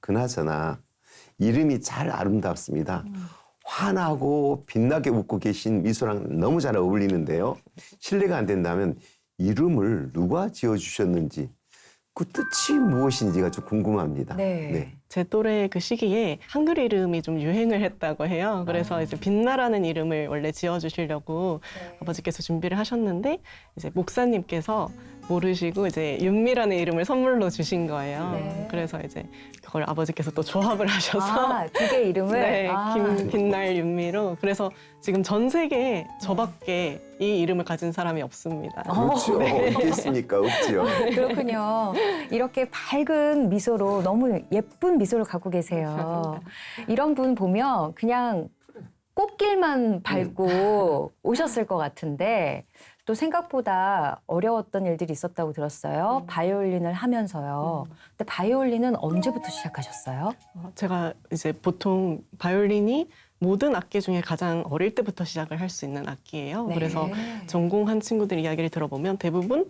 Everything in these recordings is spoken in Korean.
그나저나 이름이 잘 아름답습니다. 환하고 빛나게 웃고 계신 미소랑 너무 잘 어울리는데요. 실례가 안 된다면 이름을 누가 지어주셨는지 그 뜻이 무엇인지가 좀 궁금합니다. 네. 제 또래 그 시기에 한글 이름이 좀 유행을 했다고 해요. 그래서 이제 빛나라는 이름을 원래 지어주시려고 아버지께서 준비를 하셨는데 이제 목사님께서 모르시고 이제 윤미라는 이름을 선물로 주신 거예요. 네. 그래서 이제 그걸 아버지께서 또 조합을 하셔서 두 개 이름을? 네, 빛날 윤미로. 그래서 지금 전 세계에 저밖에 이 이름을 가진 사람이 없습니다. 그렇죠. 있겠습니까? 없지요. 그렇군요. 이렇게 밝은 미소로 너무 예쁜 미소를 갖고 계세요. 감사합니다. 이런 분 보면 그냥 꽃길만 밟고 오셨을 것 같은데 또 생각보다 어려웠던 일들이 있었다고 들었어요. 바이올린을 하면서요. 근데 바이올린은 언제부터 시작하셨어요? 제가 이제 보통 바이올린이 모든 악기 중에 가장 어릴 때부터 시작을 할 수 있는 악기예요. 네. 그래서 전공한 친구들 이야기를 들어보면 대부분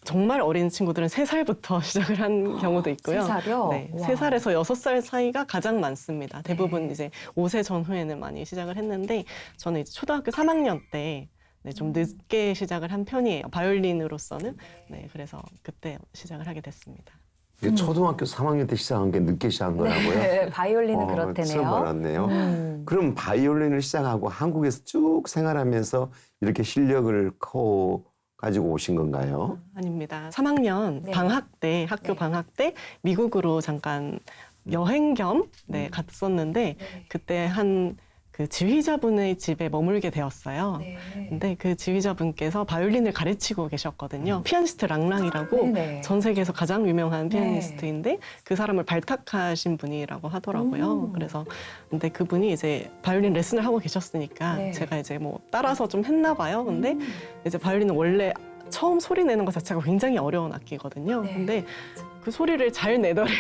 정말 어린 친구들은 3살부터 시작을 한 경우도 있고요. 3살이요? 네, 와. 3살에서 6살 사이가 가장 많습니다. 대부분 네. 이제 5세 전후에는 많이 시작을 했는데 저는 이제 초등학교 3학년 때 네, 좀 늦게 시작을 한 편이에요. 바이올린으로서는. 네, 그래서 그때 시작을 하게 됐습니다. 이게 초등학교 3학년 때 시작한 게 늦게 시작한 거라고요? 네, 바이올린은 처음 그렇다네요. 알았네요. 그럼 바이올린을 시작하고 한국에서 쭉 생활하면서 이렇게 실력을 가지고 오신 건가요? 아닙니다. 3학년 네. 방학 때, 학교 네. 방학 때 미국으로 잠깐 여행 겸 갔었는데 그때 한 그 지휘자분의 집에 머물게 되었어요. 근데 그 지휘자분께서 바이올린을 가르치고 계셨거든요. 피아니스트 랑랑이라고 네네. 전 세계에서 가장 유명한 피아니스트인데 그 사람을 발탁하신 분이라고 하더라고요. 그래서 근데 그분이 이제 바이올린 레슨을 하고 계셨으니까 네. 제가 이제 뭐 따라서 좀 했나 봐요. 근데 이제 바이올린은 원래 처음 소리 내는 것 자체가 굉장히 어려운 악기거든요. 네. 근데 그 소리를 잘 내더래요.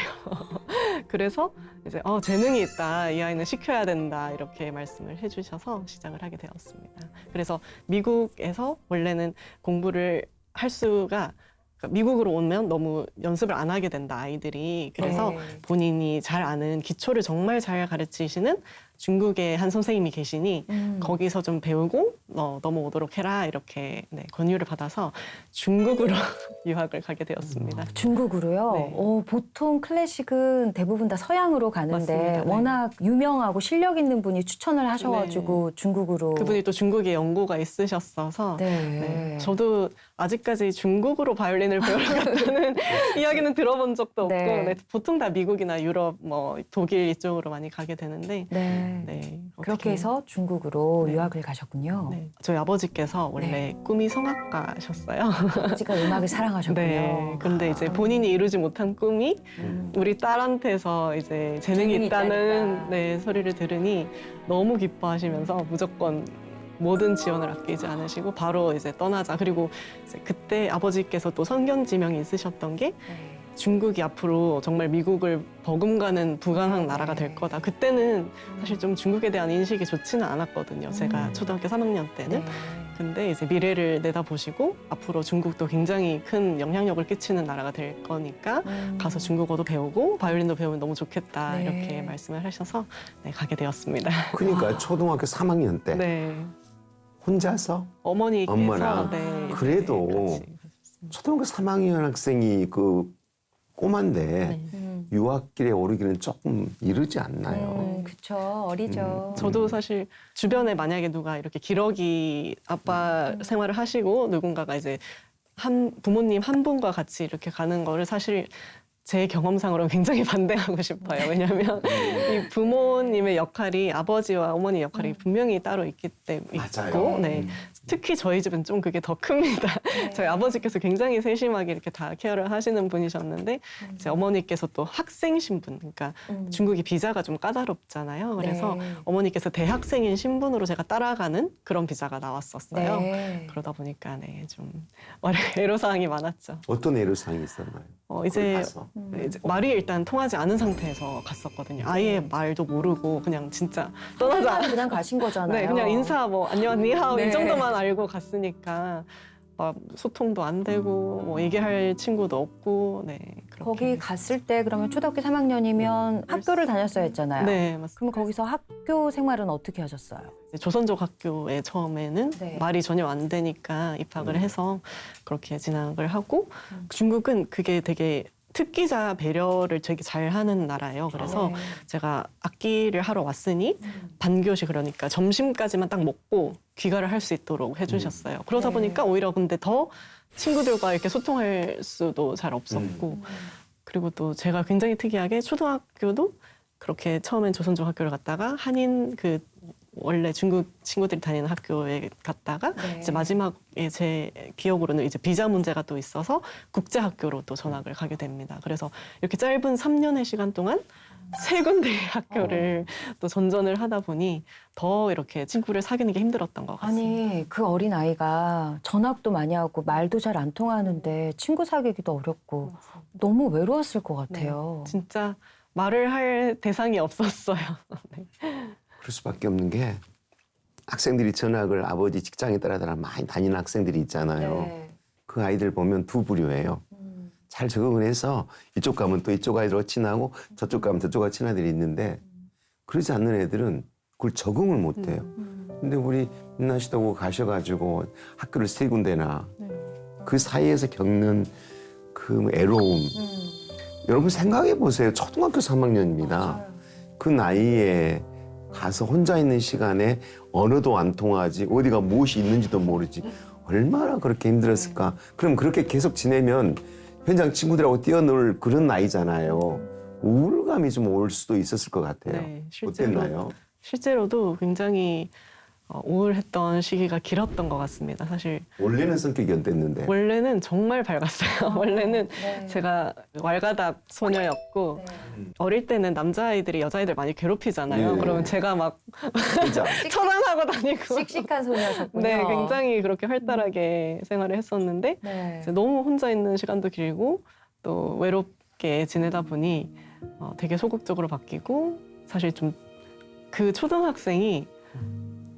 그래서 이제 재능이 있다, 이 아이는 시켜야 된다 이렇게 말씀을 해주셔서 시작을 하게 되었습니다. 그래서 미국에서 원래는 공부를 할 수가 그러니까 미국으로 오면 너무 연습을 안 하게 된다 아이들이. 그래서 네. 본인이 잘 아는 기초를 정말 잘 가르치시는 중국의 한 선생님이 계시니 거기서 좀 배우고 넘어오도록 해라 이렇게 권유를 받아서 중국으로 유학을 가게 되었습니다. 중국으로요? 네. 보통 클래식은 대부분 다 서양으로 가는데 맞습니다. 네. 워낙 유명하고 실력 있는 분이 추천을 하셔가지고 중국으로. 그분이 또 중국에 연고가 있으셨어서 네. 저도 아직까지 중국으로 바이올린을 배우러 갔다는 이야기는 들어본 적도 없고 네. 보통 다 미국이나 유럽, 독일 이쪽으로 많이 가게 되는데 그렇게 해서 중국으로 네. 유학을 가셨군요. 저희 아버지께서 원래 꿈이 성악가셨어요. 아버지가 음악을 사랑하셨군요. 네. 근데 이제 본인이 이루지 못한 꿈이 우리 딸한테서 이제 재능이 재능이 있다는 있다니까. 소리를 들으니 너무 기뻐하시면서 무조건 모든 지원을 아끼지 않으시고 바로 이제 떠나자. 그리고 이제 그때 아버지께서 또 선견지명이 있으셨던 게 네. 중국이 앞으로 정말 미국을 버금가는 부강한 나라가 될 거다. 그때는 사실 좀 중국에 대한 인식이 좋지는 않았거든요. 제가 초등학교 3학년 때는. 네. 근데 이제 미래를 내다보시고 앞으로 중국도 굉장히 큰 영향력을 끼치는 나라가 될 거니까 가서 중국어도 배우고 바이올린도 배우면 너무 좋겠다 네. 이렇게 말씀을 하셔서 가게 되었습니다. 그러니까 초등학교 3학년 때 네. 혼자서 어머니께서 엄마랑 그래도 같이 초등학교 3학년 학생이 그 꼬만데 네. 유학길에 오르기는 조금 이르지 않나요? 그쵸. 어리죠. 저도 사실 주변에 만약에 누가 이렇게 기러기 아빠 생활을 하시고 누군가가 이제 부모님 한 분과 같이 이렇게 가는 거를 사실 제 경험상으로는 굉장히 반대하고 싶어요. 왜냐하면 이 부모님의 역할이 아버지와 어머니 역할이 분명히 따로 있기 때문에 맞아요. 있고, 특히 저희 집은 좀 그게 더 큽니다. 저희 아버지께서 굉장히 세심하게 이렇게 다 케어를 하시는 분이셨는데 제 어머니께서 또 학생 신분, 그러니까 중국이 비자가 좀 까다롭잖아요. 그래서 네. 어머니께서 대학생인 신분으로 제가 따라가는 그런 비자가 나왔었어요. 네. 그러다 보니까 좀 애로사항이 많았죠. 어떤 애로사항이 있었나요? 이제 가서. 말이 일단 통하지 않은 상태에서 갔었거든요. 아예 말도 모르고 그냥 진짜 떠나자. 그냥 가신 거잖아요. 네, 그냥 인사 안녕, 니하오 네. 이 정도만 알고 갔으니까 소통도 안 되고 뭐 얘기할 친구도 없고 네 그렇게 거기 갔을 때 그러면 초등학교 3학년이면 학교를 다녔어야 했잖아요. 네 맞습니다. 그럼 거기서 학교 생활은 어떻게 하셨어요? 조선족 학교에 처음에는 네. 말이 전혀 안 되니까 입학을 해서 그렇게 진학을 하고 중국은 그게 되게 특기자 배려를 되게 잘하는 나라예요. 그래서 네. 제가 악기를 하러 왔으니 반교시 그러니까 점심까지만 딱 먹고 귀가를 할 수 있도록 해주셨어요. 그러다 네. 보니까 오히려 근데 더 친구들과 이렇게 소통할 수도 잘 없었고 그리고 또 제가 굉장히 특이하게 초등학교도 그렇게 처음엔 조선족 학교를 갔다가 한인 그 원래 중국 친구들이 다니는 학교에 갔다가 네. 이제 마지막에 제 기억으로는 이제 비자 문제가 또 있어서 국제 학교로 또 전학을 가게 됩니다. 그래서 이렇게 짧은 3년의 시간 동안 세 군데의 학교를 또 전전을 하다 보니 더 이렇게 친구를 사귀는 게 힘들었던 것 같습니다. 아니 그 어린 아이가 전학도 많이 하고 말도 잘 안 통하는데 친구 사귀기도 어렵고 너무 외로웠을 것 같아요. 진짜 말을 할 대상이 없었어요. 네. 그럴 수밖에 없는 게 학생들이 전학을 아버지 직장에 따라 많이 다니는 학생들이 있잖아요. 네. 그 아이들 보면 두 부류예요. 잘 적응을 해서 이쪽 가면 또 이쪽 아이들과 친하고 저쪽 가면 저쪽 아이 친한 애들이 있는데 그러지 않는 애들은 그걸 적응을 못 해요. 근데 우리 민나 씨도 가셔가지고 학교를 세 군데나 그 사이에서 겪는 그 애로움. 여러분 생각해 보세요. 초등학교 3학년입니다. 맞아요. 그 나이에 가서 혼자 있는 시간에 언어도 안 통하지 어디가 무엇이 있는지도 모르지 얼마나 그렇게 힘들었을까. 그럼 그렇게 계속 지내면 현장 친구들하고 뛰어놀 그런 나이잖아요. 우울감이 좀 올 수도 있었을 것 같아요. 네, 어땠나요? 실제로도 굉장히 우울했던 시기가 길었던 것 같습니다. 사실 원래는 성격이 어땠는데? 원래는 정말 밝았어요. 원래는 네. 제가 왈가닥 소녀였고 어릴 때는 남자아이들이 여자아이들 많이 괴롭히잖아요. 네. 그러면 제가 막 진짜. 처단하고 다니고 씩씩한 소녀셨군요. 네, 굉장히 그렇게 활달하게 생활을 했었는데 네. 이제 너무 혼자 있는 시간도 길고 또 외롭게 지내다 보니 되게 소극적으로 바뀌고 사실 좀 그 초등학생이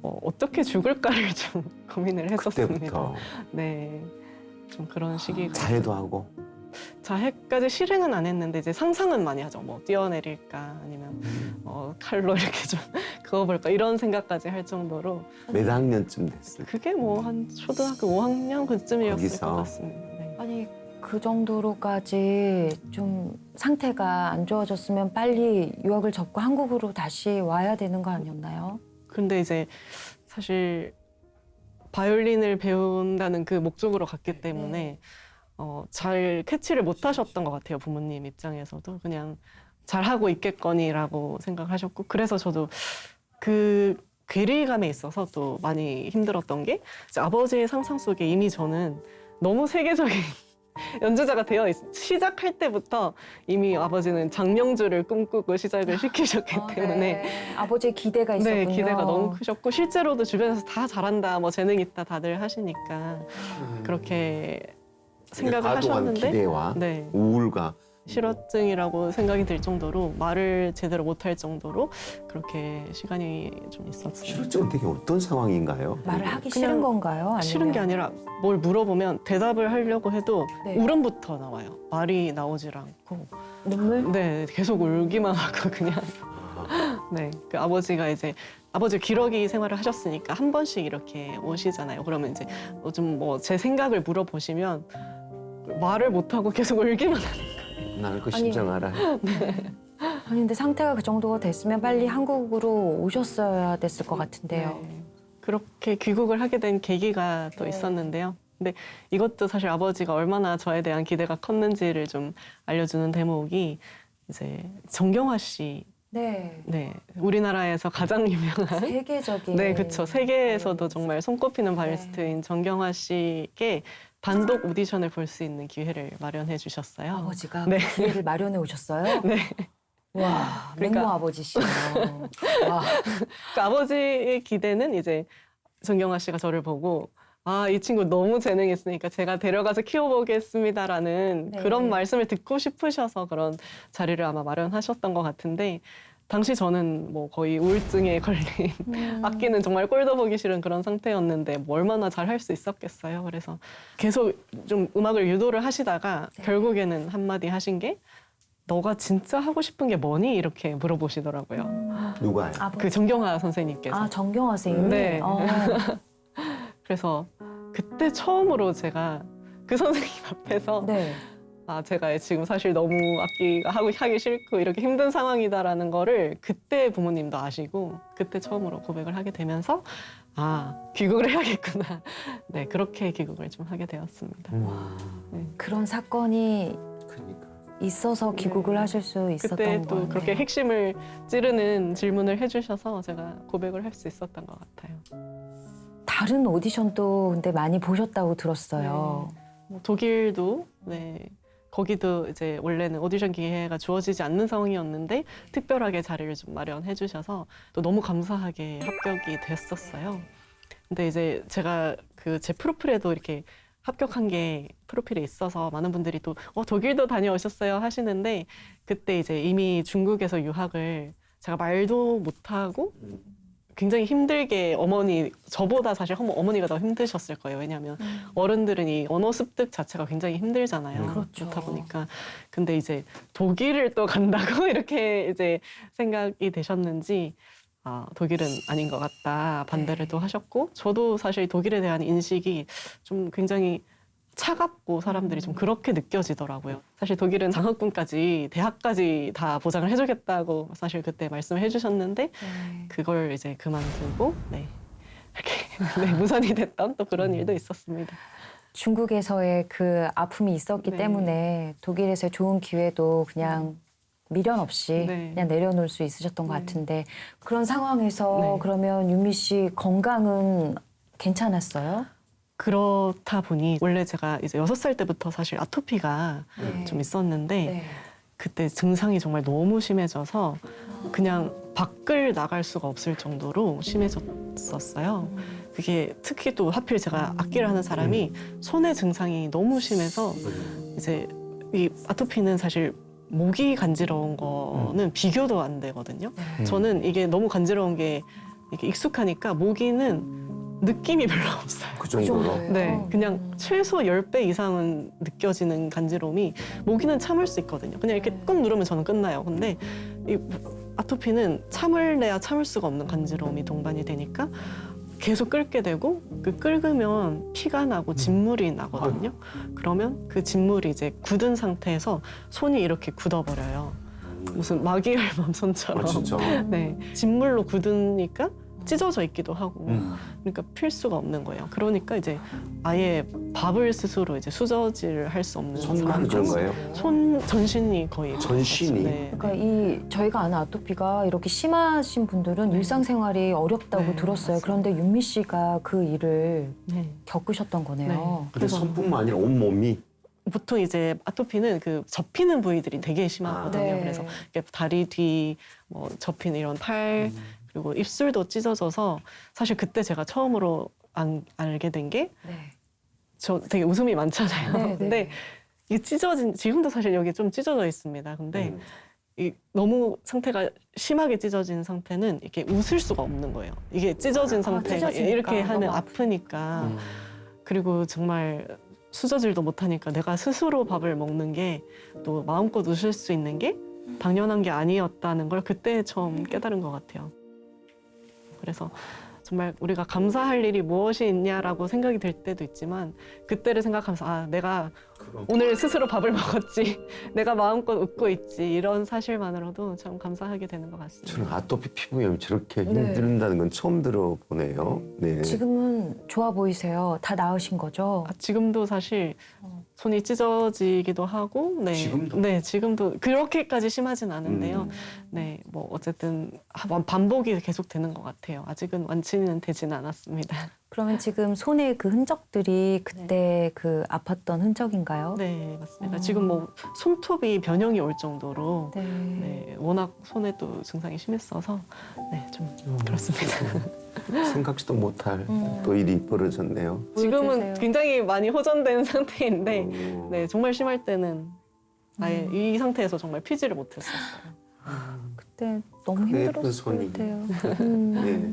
어떻게 죽을까를 좀 고민을 했었습니다. 그때부터 네, 좀 그런 시기가 자해도 하고. 자해까지 실행은 안 했는데 이제 상상은 많이 하죠. 뭐 뛰어내릴까 아니면 칼로 이렇게 좀 그어볼까 이런 생각까지 할 정도로 몇 학년쯤 됐을 때? 그게 뭐 한 초등학교 5학년 그쯤이었을 거기서. 것 같습니다. 네. 아니 그 정도로까지 좀 상태가 안 좋아졌으면 빨리 유학을 접고 한국으로 다시 와야 되는 거 아니었나요? 근데 이제 사실 바이올린을 배운다는 그 목적으로 갔기 때문에 잘 캐치를 못 하셨던 것 같아요. 부모님 입장에서도 그냥 잘하고 있겠거니라고 생각하셨고 그래서 저도 그 괴리감에 있어서 또 많이 힘들었던 게 이제 아버지의 상상 속에 이미 저는 너무 세계적인 연주자가 시작할 때부터 이미 아버지는 장명주를 꿈꾸고 시작을 시키셨기 때문에 네. 아버지의 기대가 있었군요. 네, 기대가 너무 크셨고 실제로도 주변에서 다 잘한다, 뭐 재능 있다 다들 하시니까 그렇게 생각을 과도한 하셨는데 기대와 네, 우울과 실어증이라고 생각이 들 정도로 말을 제대로 못할 정도로 그렇게 시간이 좀 있었어요. 실질적으로 되게 어떤 상황인가요? 말을 하기 그냥 싫은 건가요? 아니면... 싫은 게 아니라 뭘 물어보면 대답을 하려고 해도 네. 울음부터 나와요. 말이 나오질 않고 눈물? 네, 계속 울기만 하고 그냥 네, 그 아버지가 이제 아버지 기러기 생활을 하셨으니까 한 번씩 이렇게 오시잖아요. 그러면 이제 좀 뭐 제 생각을 물어보시면 말을 못 하고 계속 울기만 하는. 나를 그 심정 알아. 아니 근데 상태가 그 정도가 됐으면 빨리 한국으로 오셨어야 됐을 것 같은데요. 네. 그렇게 귀국을 하게 된 계기가 또 네. 있었는데요. 근데 이것도 사실 아버지가 얼마나 저에 대한 기대가 컸는지를 좀 알려주는 대목이 이제 정경화 씨, 네. 네, 우리나라에서 가장 유명한 세계적인. 네, 그렇죠. 세계에서도 정말 손꼽히는 바이올리스트인 정경화 씨께 단독 오디션을 볼 수 있는 기회를 마련해 주셨어요. 아버지가 네. 그 기회를 마련해 오셨어요? 네. 와, 그러니까- 맹모 아버지시네요. 와, 그 아버지의 기대는 이제 정경화 씨가 저를 보고 아, 이 친구 너무 재능이 있으니까 제가 데려가서 키워보겠습니다라는 네. 그런 말씀을 듣고 싶으셔서 그런 자리를 아마 마련하셨던 것 같은데 당시 저는 뭐 거의 우울증에 걸린 악기는 정말 꼴도 보기 싫은 그런 상태였는데 뭐 얼마나 잘 할 수 있었겠어요. 그래서 계속 좀 음악을 유도를 하시다가 네. 결국에는 한마디 하신 게 너가 진짜 하고 싶은 게 뭐니? 이렇게 물어보시더라고요. 누가요? 그 정경화 선생님께서. 아, 정경화 선생님. 네. 어. 그래서 그때 처음으로 제가 그 선생님 앞에서 네. 아, 제가 지금 사실 너무 악기가 하기 싫고 이렇게 힘든 상황이다라는 거를 그때 부모님도 아시고 그때 처음으로 고백을 하게 되면서 아, 귀국을 해야겠구나. 네, 그렇게 귀국을 좀 하게 되었습니다. 그런 사건이 그러니까. 있어서 귀국을 하실 수 있었던 그때 거예요. 또 그렇게 핵심을 찌르는 질문을 해주셔서 제가 고백을 할 수 있었던 것 같아요. 다른 오디션도 근데 많이 보셨다고 들었어요. 뭐 독일도 네. 거기도 이제 원래는 오디션 기회가 주어지지 않는 상황이었는데 특별하게 자리를 좀 마련해 주셔서 또 너무 감사하게 합격이 됐었어요. 근데 이제 제가 그 제 프로필에도 이렇게 합격한 게 프로필에 있어서 많은 분들이 또 독일도 다녀오셨어요 하시는데 그때 이제 이미 중국에서 유학을 제가 말도 못하고 굉장히 힘들게 저보다 사실 어머니가 더 힘드셨을 거예요. 왜냐하면 어른들은 이 언어 습득 자체가 굉장히 힘들잖아요. 그렇죠. 그렇다 보니까. 근데 이제 독일을 또 간다고 이렇게 이제 생각이 되셨는지 아, 독일은 아닌 것 같다. 반대를 또 하셨고 저도 사실 독일에 대한 인식이 좀 굉장히 차갑고 사람들이 좀 그렇게 느껴지더라고요. 사실 독일은 장학금까지 대학까지 다 보장을 해주겠다고 사실 그때 말씀을 해주셨는데 네. 그걸 이제 그만두고 네 이렇게 네, 무산이 됐던 또 그런 일도 있었습니다. 중국에서의 그 아픔이 있었기 네. 때문에 독일에서의 좋은 기회도 그냥 미련 없이 네. 그냥 내려놓을 수 있으셨던 것 네. 같은데 그런 상황에서 네. 그러면 윤미 씨 건강은 괜찮았어요? 그렇다 보니 원래 제가 이제 6살 때부터 사실 아토피가 네. 좀 있었는데 네. 그때 증상이 정말 너무 심해져서 그냥 밖을 나갈 수가 없을 정도로 심해졌었어요. 그게 특히 또 하필 제가 악기를 하는 사람이 손의 증상이 너무 심해서 이제 이 아토피는 사실 목이 간지러운 거는 비교도 안 되거든요. 저는 이게 너무 간지러운 게 이게 익숙하니까 모기는 느낌이 별로 없어요. 그 정도로. 정도예요? 네, 그냥 최소 10배 이상은 느껴지는 간지러움이 모기는 참을 수 있거든요. 그냥 이렇게 꾹 누르면 저는 끝나요. 근데 이 아토피는 참을래야 참을 수가 없는 간지러움이 동반이 되니까 계속 끓게 되고 그 끓으면 피가 나고 진물이 나거든요. 그러면 그 진물이 이제 굳은 상태에서 손이 이렇게 굳어버려요. 무슨 마귀알밤 손처럼. 아, 진짜. 네, 진물로 굳으니까 찢어져 있기도 하고 그러니까 필 수가 없는 거예요. 그러니까 이제 아예 밥을 스스로 이제 수저질을 할 수 없는 손만 그런 거예요? 전신이 거의 전신이? 네. 그러니까 저희가 아는 아토피가 이렇게 심하신 분들은 일상생활이 어렵다고 네, 들었어요. 맞습니다. 그런데 윤미 씨가 그 일을 네. 겪으셨던 거네요. 네. 근데 손뿐만 아니라 온몸이 보통 이제 아토피는 그 접히는 부위들이 되게 심하거든요. 네. 그래서 이렇게 다리 뒤, 뭐 접히는 이런 팔, 그리고 입술도 찢어져서 사실 그때 제가 처음으로 알게 된 게 저 네. 되게 웃음이 많잖아요. 네, 근데 네. 이 지금도 사실 여기 좀 찢어져 있습니다. 근데 이 너무 상태가 심하게 찢어진 상태는 이렇게 웃을 수가 없는 거예요. 이게 찢어진 상태가 찢어지니까 이렇게 하면 너무 아프니까. 그리고 정말 수저질도 못하니까 내가 스스로 밥을 먹는 게 또 마음껏 웃을 수 있는 게 당연한 게 아니었다는 걸 그때 처음 깨달은 것 같아요. 그래서 정말 우리가 감사할 일이 무엇이 있냐라고 생각이 들 때도 있지만 그때를 생각하면서 아, 내가 오늘 스스로 밥을 먹었지, 내가 마음껏 웃고 있지 이런 사실만으로도 참 감사하게 되는 것 같습니다. 저는 아토피 피부염이 저렇게 네. 힘든다는 건 처음 들어보네요. 네. 지금은 좋아 보이세요. 다 나으신 거죠? 아, 지금도 사실 손이 찢어지기도 하고, 네, 지금도? 네, 지금도 그렇게까지 심하진 않은데요. 네, 뭐 어쨌든 반복이 계속 되는 것 같아요. 아직은 완치는 되지는 않았습니다. 그러면 지금 손에 그 흔적들이 그때 그 아팠던 흔적인가요? 네, 맞습니다. 지금 뭐 손톱이 변형이 올 정도로 네. 네, 워낙 손에 또 증상이 심했어서 네, 좀 그렇습니다. 생각지도 못할 또 일이 벌어졌네요. 지금은 보여주세요. 굉장히 많이 호전된 상태인데 오. 네, 정말 심할 때는 아예 이 상태에서 정말 피지를 못했었어요. 그때 너무 그 예쁜 힘들었을 손이. 것 같아요. 네.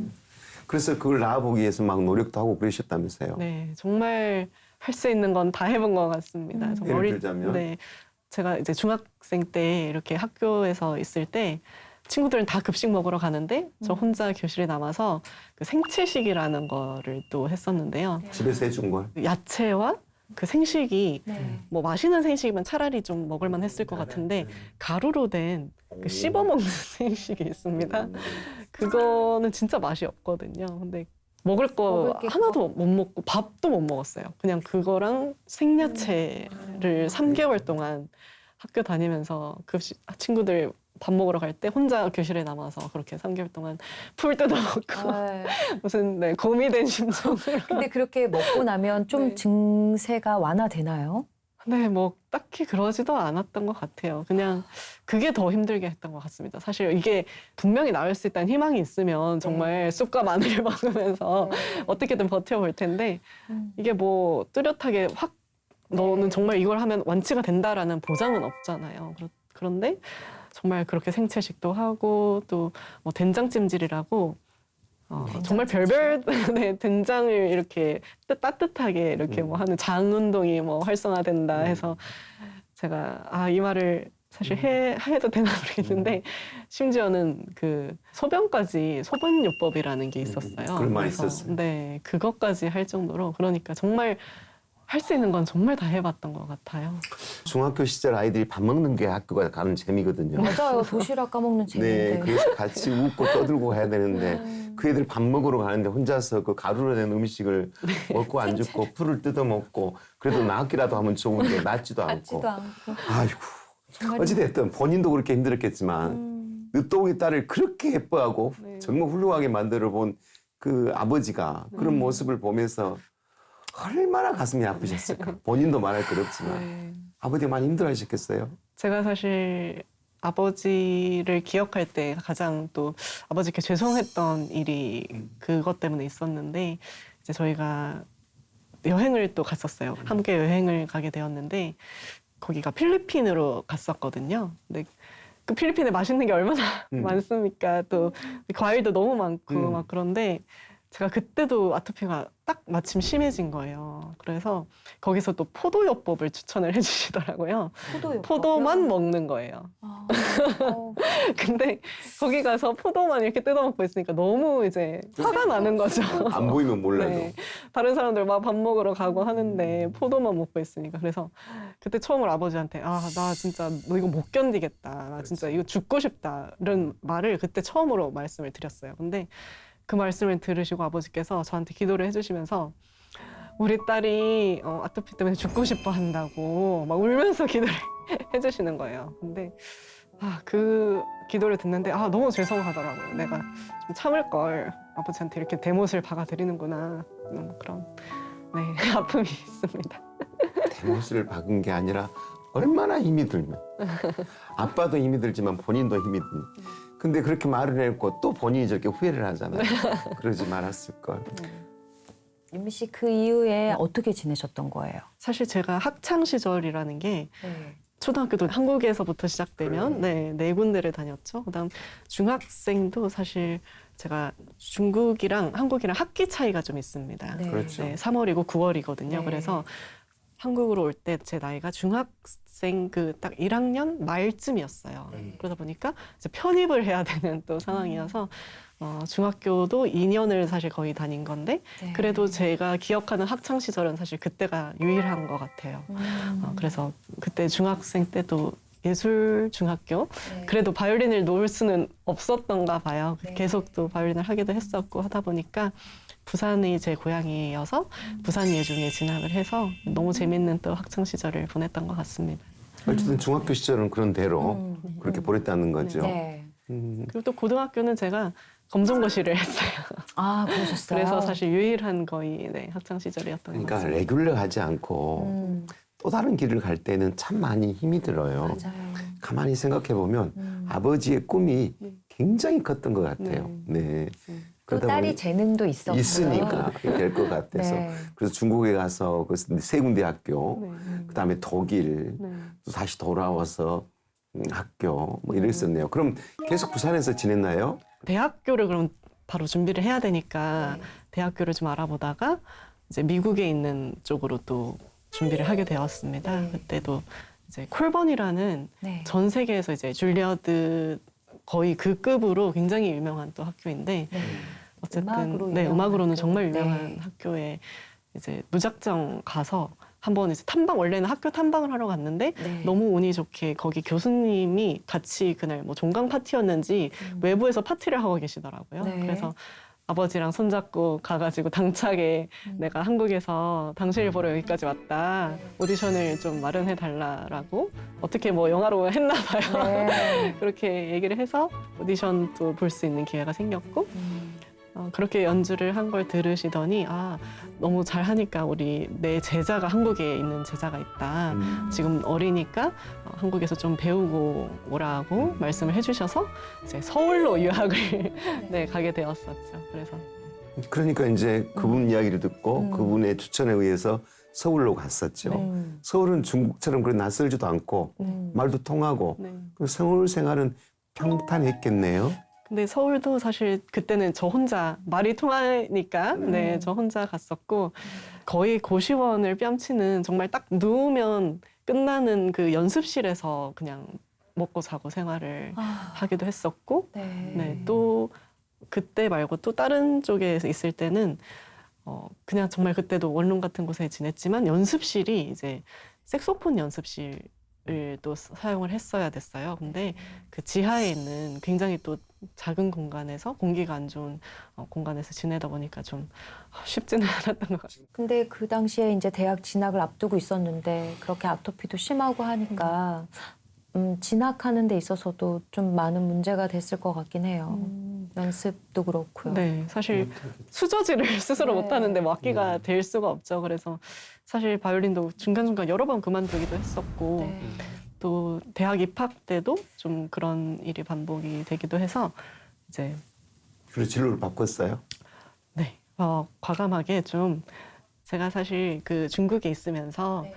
그래서 그걸 낳아보기 위해서 막 노력도 하고 그러셨다면서요. 네, 정말 할 수 있는 건 다 해본 것 같습니다. 정말 예를 들자면? 네, 제가 이제 중학생 때 이렇게 학교에서 있을 때 친구들은 다 급식 먹으러 가는데 저 혼자 교실에 남아서 그 생채식이라는 거를 또 했었는데요. 집에서 해준 걸. 야채와 그 생식이 네. 뭐 맛있는 생식이면 차라리 좀 먹을만 했을 것 같은데 가루로 된 그 씹어먹는 생식이 있습니다. 그거는 진짜 맛이 없거든요. 근데 먹을 거 먹을 게 하나도 못 먹고 밥도 못 먹었어요. 그냥 그거랑 생야채를 3개월 동안 학교 다니면서 급식 친구들 밥 먹으러 갈 때 혼자 교실에 남아서 그렇게 3개월 동안 풀 뜯어먹고 아, 무슨 네, 곰이 된 심정으로 근데 그렇게 먹고 나면 좀 네. 증세가 완화되나요? 네, 뭐 딱히 그러지도 않았던 것 같아요. 그냥 그게 더 힘들게 했던 것 같습니다. 사실 이게 분명히 나을 수 있다는 희망이 있으면 정말 쑥과 마늘을 먹으면서 어떻게든 버텨볼 텐데 이게 뭐 뚜렷하게 확 너는 정말 이걸 하면 완치가 된다라는 보장은 없잖아요. 그런데 정말 그렇게 생채식도 하고 또 뭐 된장찜질이라고 정말 별별 네, 된장을 이렇게 따뜻하게 이렇게 뭐 하는 장 운동이 뭐 활성화된다 해서 제가 이 말을 사실 해도 되나 모르겠는데 심지어는 그 소변까지 소변요법이라는 게 있었어요. 그런 말이 그래서 있었어요. 네, 그것까지 할 정도로 그러니까 정말 할 수 있는 건 정말 다 해봤던 것 같아요. 중학교 시절 아이들이 밥 먹는 게 학교가 가는 재미거든요. 맞아요. 도시락 까먹는 네, 재미인데. 그래서 같이 웃고 떠들고 가야 되는데 그 애들 밥 먹으러 가는데 혼자서 그 가루로 된 음식을 먹고 안 죽고 풀을 뜯어 먹고 그래도 나았기라도 하면 좋은데 낫지도 않고. 같지도 않고. 아이고. 정말 어찌됐든 본인도 그렇게 힘들었겠지만 늦둥이 딸을 그렇게 예뻐하고 네. 정말 훌륭하게 만들어 본 그 아버지가 그런 모습을 보면서 얼마나 가슴이 아프셨을까. 본인도 말할 것 없지만 네. 아버지가 많이 힘들어하셨겠어요. 제가 사실 아버지를 기억할 때 가장 또 아버지께 죄송했던 일이 그것 때문에 있었는데 이제 저희가 여행을 또 갔었어요. 함께 여행을 가게 되었는데 거기가 필리핀으로 갔었거든요. 근데 그 필리핀에 맛있는 게 얼마나 많습니까? 또 과일도 너무 많고 막 그런데 제가 그때도 아토피가 딱 마침 심해진 거예요. 그래서 거기서 또 포도요법을 추천을 해주시더라고요. 포도만 먹는 거예요. 근데 거기 가서 포도만 이렇게 뜯어먹고 있으니까 너무 이제 화가 나는 거죠. 안 보이면 몰라도. 네. 다른 사람들 막 밥 먹으러 가고 하는데 포도만 먹고 있으니까. 그래서 그때 처음으로 아버지한테 나 진짜 너 이거 못 견디겠다. 나 진짜 이거 죽고 싶다. 이런 말을 그때 처음으로 말씀을 드렸어요. 근데 그 말씀을 들으시고 아버지께서 저한테 기도를 해주시면서 우리 딸이 아토피 때문에 죽고 싶어 한다고 막 울면서 기도를 해주시는 거예요. 근데 그 기도를 듣는데 너무 죄송하더라고요. 내가 좀 참을 걸 아버지한테 이렇게 대못을 박아드리는구나 그런 아픔이 있습니다. 대못을 박은 게 아니라 얼마나 힘이 들면 아빠도 힘이 들지만 본인도 힘이 듭니다. 근데 그렇게 말을 했고 또 본인이 저렇게 후회를 하잖아요. 그러지 말았을 걸. 윤미 씨 그 이후에 어떻게 지내셨던 거예요? 사실 제가 학창 시절이라는 게 초등학교도 한국에서부터 시작되면 네 군데를 다녔죠. 그다음 중학생도 사실 제가 중국이랑 한국이랑 학기 차이가 좀 있습니다. 네. 그렇죠. 3월이고 9월이거든요. 네. 그래서 한국으로 올 때 제 나이가 중학생 그 딱 1학년 말쯤이었어요. 그러다 보니까 이제 편입을 해야 되는 또 상황이어서 중학교도 2년을 사실 거의 다닌 건데 네. 그래도 제가 기억하는 학창 시절은 사실 그때가 유일한 것 같아요. 그래서 그때 중학생 때도 예술 중학교 그래도 바이올린을 놓을 수는 없었던가 봐요. 네. 계속 또 바이올린을 하기도 했었고 하다 보니까 부산이 제 고향이어서 부산 예중에 진학을 해서 너무 재밌는 또 학창 시절을 보냈던 것 같습니다. 어쨌든 중학교 시절은 그런 대로 그렇게 보냈다는 거죠. 네. 그리고 또 고등학교는 제가 검정고시를 했어요. 그러셨어요? 그래서 사실 유일한 거의 학창 시절이었던 것 그러니까 같습니다. 레귤러하지 않고 또 다른 길을 갈 때는 참 많이 힘이 들어요. 맞아요. 가만히 생각해 보면 아버지의 꿈이 굉장히 컸던 것 같아요. 네. 또 그러다 딸이 보니 재능도 있었고. 있으니까 그게 될 것 같아서 네. 그래서 중국에 가서 그 세 군데 학교 네. 그다음에 독일 네. 또 다시 돌아와서 학교 뭐 이랬었네요. 그럼 계속 부산에서 지냈나요? 대학교를 그럼 바로 준비를 해야 되니까 대학교를 좀 알아보다가 이제 미국에 있는 쪽으로 또 준비를 하게 되었습니다. 그때도 이제 콜번이라는 네. 전 세계에서 이제 줄리어드 거의 그 급으로 굉장히 유명한 또 학교인데 네. 어쨌든 음악으로 네, 유명한 음악으로는 학교. 정말 유명한 네. 학교에 이제 무작정 가서 한번 이제 탐방 원래는 학교 탐방을 하러 갔는데 네. 너무 운이 좋게 거기 교수님이 같이 그날 뭐 종강 파티였는지 외부에서 파티를 하고 계시더라고요. 네. 그래서 아버지랑 손잡고 가가지고 당차게 내가 한국에서 당신을 보러 여기까지 왔다. 오디션을 좀 마련해 달라라고 어떻게 뭐 영화로 했나 봐요. 네. 그렇게 얘기를 해서 오디션도 볼 수 있는 기회가 생겼고 그렇게 연주를 한 걸 들으시더니 아 너무 잘하니까 우리 내 제자가 한국에 있는 제자가 있다. 지금 어리니까 한국에서 좀 배우고 오라고 말씀을 해주셔서 이제 서울로 유학을 네, 가게 되었었죠. 그래서 그러니까 이제 그분 이야기를 듣고 그분의 추천에 의해서 서울로 갔었죠. 네. 서울은 중국처럼 그렇게 낯설지도 않고 말도 통하고 네. 그 서울 생활은 평탄했겠네요. 근데 서울도 사실 그때는 저 혼자 말이 통하니까 네, 저 혼자 갔었고 거의 고시원을 뺨치는 정말 딱 누우면 끝나는 그 연습실에서 그냥 먹고 자고 생활을 아, 하기도 했었고 네. 네, 또 그때 말고 또 다른 쪽에 있을 때는 그냥 정말 그때도 원룸 같은 곳에 지냈지만 연습실이 이제 색소폰 연습실을 또 사용을 했어야 됐어요. 근데 그 지하에 있는 굉장히 또 작은 공간에서 공기가 안 좋은 공간에서 지내다 보니까 좀 쉽지는 않았던 것 같아요. 근데 그 당시에 이제 대학 진학을 앞두고 있었는데 그렇게 아토피도 심하고 하니까 진학하는 데 있어서도 좀 많은 문제가 됐을 것 같긴 해요. 연습도 그렇고요. 네, 사실 수저질을 스스로 네. 못하는데 뭐 악기가 될 수가 없죠. 그래서 사실 바이올린도 중간중간 여러 번 그만두기도 했었고 네. 또 대학 입학 때도 좀 그런 일이 반복이 되기도 해서 이제 그리고 진로를 바꿨어요. 네, 과감하게 좀 제가 사실 그 중국에 있으면서 네.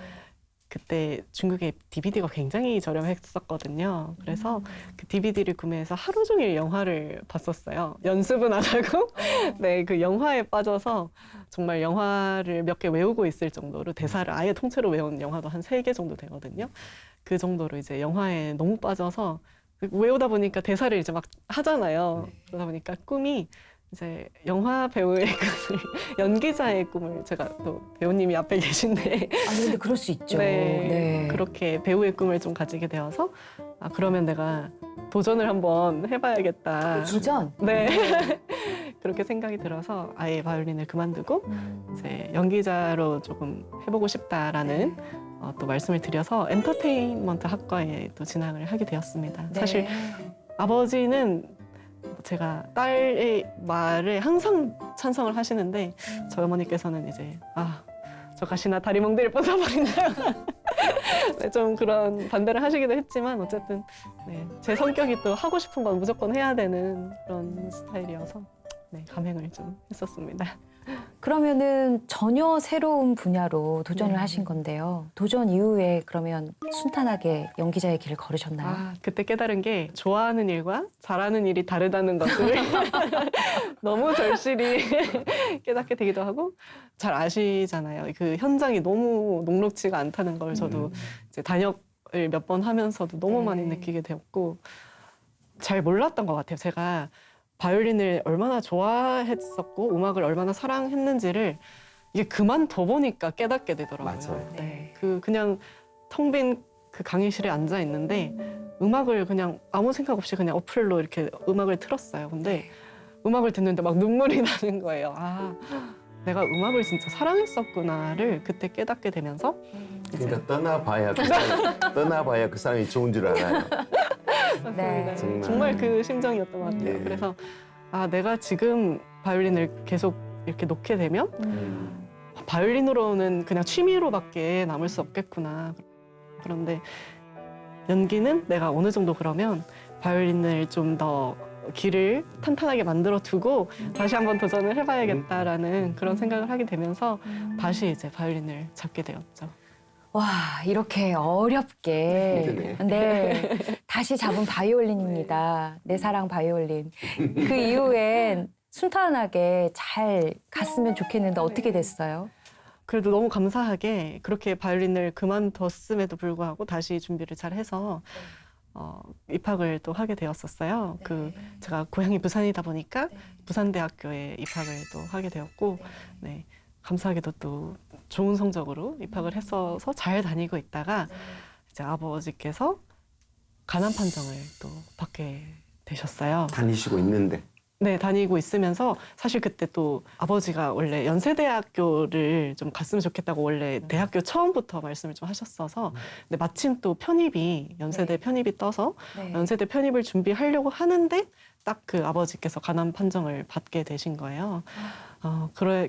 그때 중국의 DVD가 굉장히 저렴했었거든요. 그래서 그 DVD를 구매해서 하루 종일 영화를 봤었어요. 연습은 안 하고 네, 그 영화에 빠져서 정말 영화를 몇 개 외우고 있을 정도로 대사를 아예 통째로 외운 영화도 한 3개 정도 되거든요. 그 정도로 이제 영화에 너무 빠져서 외우다 보니까 대사를 이제 막 하잖아요. 그러다 보니까 꿈이 이제 영화 배우의 꿈을, 연기자의 꿈을 제가 또 배우님이 앞에 계신데 아니 근데 그럴 수 있죠. 네, 네. 그렇게 배우의 꿈을 좀 가지게 되어서 아 그러면 내가 도전을 한번 해봐야겠다. 도전. 네. 그렇게 생각이 들어서 아예 바이올린을 그만두고 이제 연기자로 조금 해보고 싶다라는 또 말씀을 드려서 엔터테인먼트 학과에 또 진학을 하게 되었습니다. 네. 사실 아버지는 제가 딸의 말에 항상 찬성을 하시는데 저희 어머니께서는 이제 저 가시나 다리 멍들이 부숴버린다. 네, 좀 그런 반대를 하시기도 했지만 어쨌든 네, 제 성격이 또 하고 싶은 건 무조건 해야 되는 그런 스타일이어서 네, 감행을 좀 했었습니다. 그러면은 전혀 새로운 분야로 도전을 네. 하신 건데요. 도전 이후에 그러면 순탄하게 연기자의 길을 걸으셨나요? 그때 깨달은 게 좋아하는 일과 잘하는 일이 다르다는 것을 너무 절실히 깨닫게 되기도 하고 잘 아시잖아요. 그 현장이 너무 녹록지가 않다는 걸 저도 이제 단역을 몇 번 하면서도 너무 네. 많이 느끼게 되었고 잘 몰랐던 것 같아요. 제가 바이올린을 얼마나 좋아했었고 음악을 얼마나 사랑했는지를 이게 그만둬 보니까 깨닫게 되더라고요. 맞아요. 네. 그냥 텅 빈 그 강의실에 앉아 있는데 음악을 그냥 아무 생각 없이 그냥 어플로 이렇게 음악을 틀었어요. 근데 음악을 듣는데 막 눈물이 나는 거예요. 내가 음악을 진짜 사랑했었구나를 그때 깨닫게 되면서 그러니까 떠나봐야 그 사람이 좋은 줄 알아요. 맞습니다. 정말. 정말 그 심정이었던 것 같아요. 네. 그래서 내가 지금 바이올린을 계속 이렇게 놓게 되면 바이올린으로는 그냥 취미로밖에 남을 수 없겠구나. 그런데 연기는 내가 어느 정도 그러면 바이올린을 좀 더 길을 탄탄하게 만들어 두고 다시 한번 도전을 해봐야겠다라는 그런 생각을 하게 되면서 다시 이제 바이올린을 잡게 되었죠. 와, 이렇게 어렵게 힘드네. 네, 다시 잡은 바이올린입니다. 내 사랑 바이올린. 그 이후엔 순탄하게 잘 갔으면 좋겠는데 어떻게 됐어요? 그래도 너무 감사하게 그렇게 바이올린을 그만뒀음에도 불구하고 다시 준비를 잘 해서 입학을 또 하게 되었었어요. 그 제가 고향이 부산이다 보니까 부산대학교에 입학을 또 하게 되었고, 네, 감사하게도 또 좋은 성적으로 입학을 했어서 잘 다니고 있다가 이제 아버지께서 가난 판정을 또 받게 되셨어요. 다니시고 있는데. 네, 다니고 있으면서 사실 그때 또 아버지가 원래 연세대학교를 좀 갔으면 좋겠다고 원래 대학교 처음부터 말씀을 좀 하셨어서 근데 마침 또 편입이 연세대 편입이 떠서 연세대 편입을 준비하려고 하는데 딱 그 아버지께서 가난 판정을 받게 되신 거예요.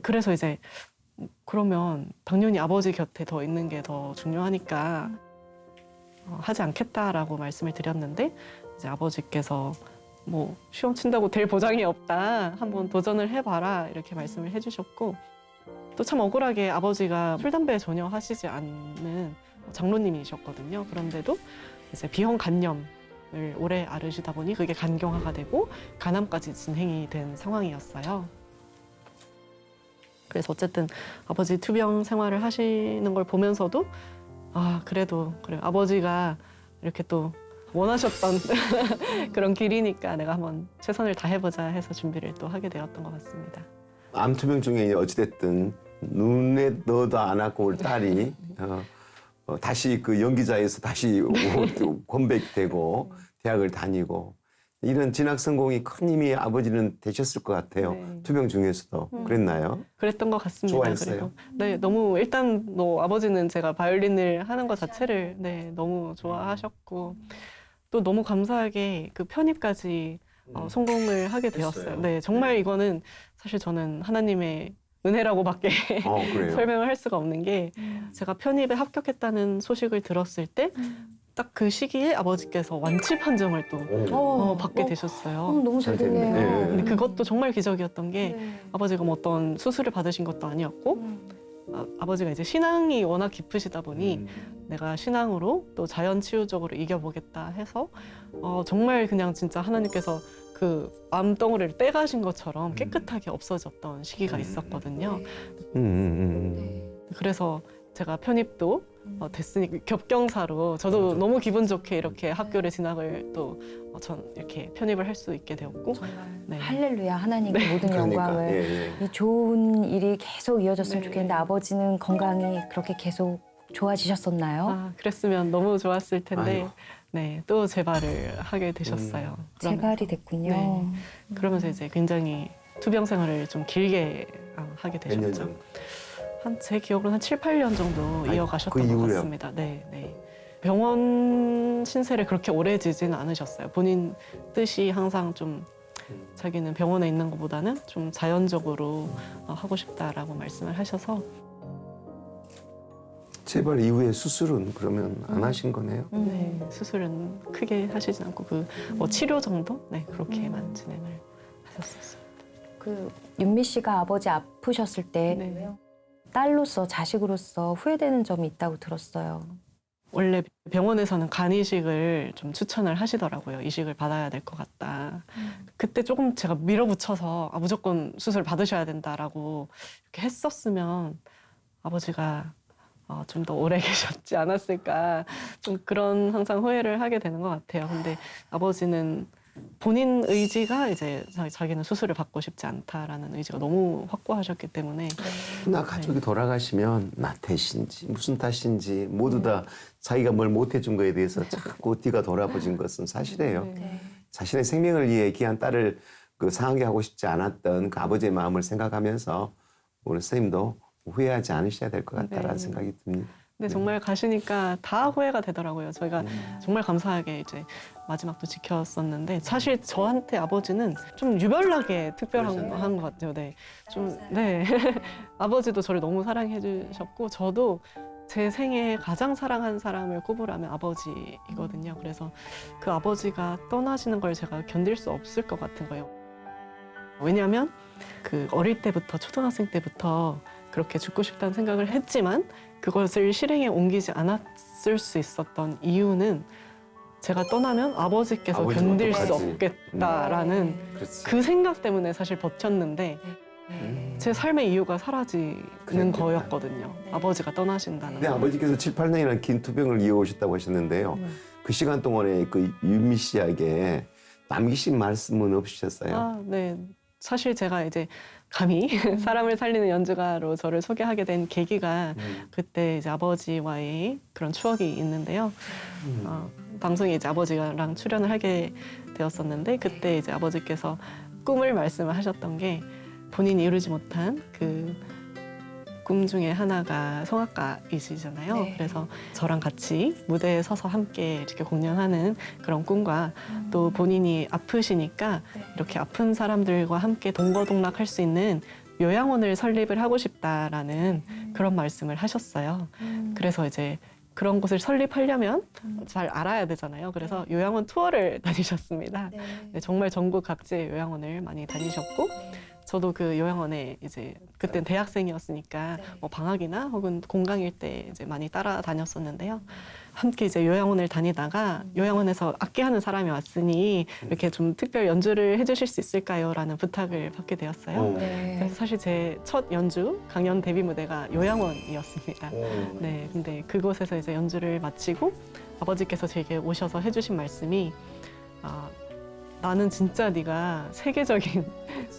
그래서 이제 그러면 당연히 아버지 곁에 더 있는 게 더 중요하니까 하지 않겠다라고 말씀을 드렸는데 이제 아버지께서 뭐 시험 친다고 될 보장이 없다. 한번 도전을 해봐라. 이렇게 말씀을 해주셨고 또 참 억울하게 아버지가 술, 담배 전혀 하시지 않는 장로님이셨거든요. 그런데도 이제 비형 간염을 오래 앓으시다 보니 그게 간경화가 되고 간암까지 진행이 된 상황이었어요. 그래서 어쨌든 아버지 투병 생활을 하시는 걸 보면서도 그래도 그래 아버지가 이렇게 또 원하셨던 그런 길이니까 내가 한번 최선을 다해보자 해서 준비를 또 하게 되었던 것 같습니다. 암투병 중에 어찌됐든 눈에 넣어도 안 왔고 올 딸이 다시 그 연기자에서 다시 컴백되고 대학을 다니고 이런 진학 성공이 큰 힘이 아버지는 되셨을 것 같아요. 네. 투병 중에서도 그랬나요? 그랬던 것 같습니다. 좋아했어요? 그리고 네, 너무 일단 아버지는 제가 바이올린을 하는 것 자체를 너무 좋아하셨고 또 너무 감사하게 그 편입까지 성공을 하게 되었어요. 됐어요. 네, 정말 이거는 사실 저는 하나님의 은혜라고밖에 그래요. 설명을 할 수가 없는 게 제가 편입에 합격했다는 소식을 들었을 때 딱 그 시기에 아버지께서 완치 판정을 또 받게 되셨어요. 너무 잘 잘 됐네. 됐네요. 네. 근데 그것도 정말 기적이었던 게 아버지가 뭐 어떤 수술을 받으신 것도 아니었고 아버지가 이제 신앙이 워낙 깊으시다 보니 내가 신앙으로 또 자연치유적으로 이겨보겠다 해서 정말 그냥 진짜 하나님께서 그 암덩어리를 떼가신 것처럼 깨끗하게 없어졌던 시기가 있었거든요. 그래서 제가 편입도 됐으니 겹경사로 저도 맞아. 너무 기분 좋게 이렇게 학교를 진학을 또 전 이렇게 편입을 할 수 있게 되었고 네. 할렐루야 하나님께 모든 그러니까 영광을 이 좋은 일이 계속 이어졌으면 네. 좋겠는데 아버지는 건강이 그렇게 계속 좋아지셨었나요? 그랬으면 너무 좋았을 텐데 아이고. 네, 또 재발을 하게 되셨어요. 재발이 됐군요. 네. 그러면서 이제 굉장히 투병 생활을 좀 길게 하게 몇 년 되셨죠. 정도? 제 기억으로는 한 7, 8년 정도 아이고, 이어가셨던 그 것 이후로요? 같습니다. 네, 네. 병원 신세를 그렇게 오래 지지는 않으셨어요. 본인 뜻이 항상 좀 자기는 병원에 있는 것보다는 좀 자연적으로 하고 싶다라고 말씀을 하셔서 재발 이후에 수술은 그러면 안 하신 거네요? 네, 수술은 크게 하시진 않고 뭐 치료 정도? 네, 그렇게만 진행을 하셨었어요. 그 윤미 씨가 아버지 아프셨을 때 네. 딸로서 자식으로서 후회되는 점이 있다고 들었어요. 원래 병원에서는 간 이식을 좀 추천을 하시더라고요. 이식을 받아야 될 것 같다. 그때 조금 제가 밀어붙여서 무조건 수술 받으셔야 된다라고 이렇게 했었으면 아버지가 좀 더 오래 계셨지 않았을까. 좀 그런 항상 후회를 하게 되는 것 같아요. 근데 아버지는 본인 의지가 이제 자기는 수술을 받고 싶지 않다라는 의지가 너무 확고하셨기 때문에 나 가족이 돌아가시면 나 탓인지 무슨 탓인지 모두 다 자기가 뭘 못해준 거에 대해서 자꾸 뒤가 돌아보진 것은 사실이에요. 네. 자신의 생명을 위해 귀한 딸을 그 상하게 하고 싶지 않았던 그 아버지의 마음을 생각하면서 오늘 선생님도 후회하지 않으셔야 될 것 같다라는 네. 생각이 듭니다. 근데 정말 가시니까 다 후회가 되더라고요. 저희가 정말 감사하게 이제 마지막도 지켰었는데 사실 저한테 아버지는 좀 유별나게 특별한 것 같아요. 네, 좀 네. 아버지도 저를 너무 사랑해 주셨고 저도 제 생에 가장 사랑한 사람을 꼽으라면 아버지이거든요. 그래서 그 아버지가 떠나시는 걸 제가 견딜 수 없을 것 같은 거예요. 왜냐하면 그 어릴 때부터 초등학생 때부터 그렇게 죽고 싶다는 생각을 했지만 그것을 실행에 옮기지 않았을 수 있었던 이유는 제가 떠나면 아버지께서 아버지가 견딜 수 어떡하지? 없겠다라는 그렇지. 그 생각 때문에 사실 버텼는데 제 삶의 이유가 사라지는 그러니까. 거였거든요. 아버지가 떠나신다는 근데 거. 아버지께서 7, 8년이라는 긴 투병을 이어오셨다고 하셨는데요. 그 시간 동안에 그 윤미 씨에게 남기신 말씀은 없으셨어요? 아, 네. 사실 제가 이제 감히 사람을 살리는 연주가로 저를 소개하게 된 계기가 그때 이제 아버지와의 그런 추억이 있는데요. 방송에 이제 아버지랑 출연을 하게 되었었는데 그때 이제 아버지께서 꿈을 말씀을 하셨던 게 본인이 이루지 못한 그 꿈 중에 하나가 성악가이시잖아요. 네. 그래서 저랑 같이 무대에 서서 함께 이렇게 공연하는 그런 꿈과 또 본인이 아프시니까 이렇게 아픈 사람들과 함께 동거동락할 수 있는 요양원을 설립을 하고 싶다라는 그런 말씀을 하셨어요. 그래서 이제 그런 곳을 설립하려면 잘 알아야 되잖아요. 그래서 요양원 투어를 다니셨습니다. 네, 정말 전국 각지의 요양원을 많이 다니셨고 저도 그 요양원에 이제 그땐 대학생이었으니까 뭐 방학이나 혹은 공강일 때 이제 많이 따라다녔었는데요. 함께 이제 요양원을 다니다가 요양원에서 악기하는 사람이 왔으니 이렇게 좀 특별 연주를 해주실 수 있을까요?라는 부탁을 받게 되었어요. 그래서 사실 제 첫 연주 강연 데뷔 무대가 요양원이었습니다. 네, 근데 그곳에서 이제 연주를 마치고 아버지께서 제게 오셔서 해주신 말씀이 나는 진짜 네가 세계적인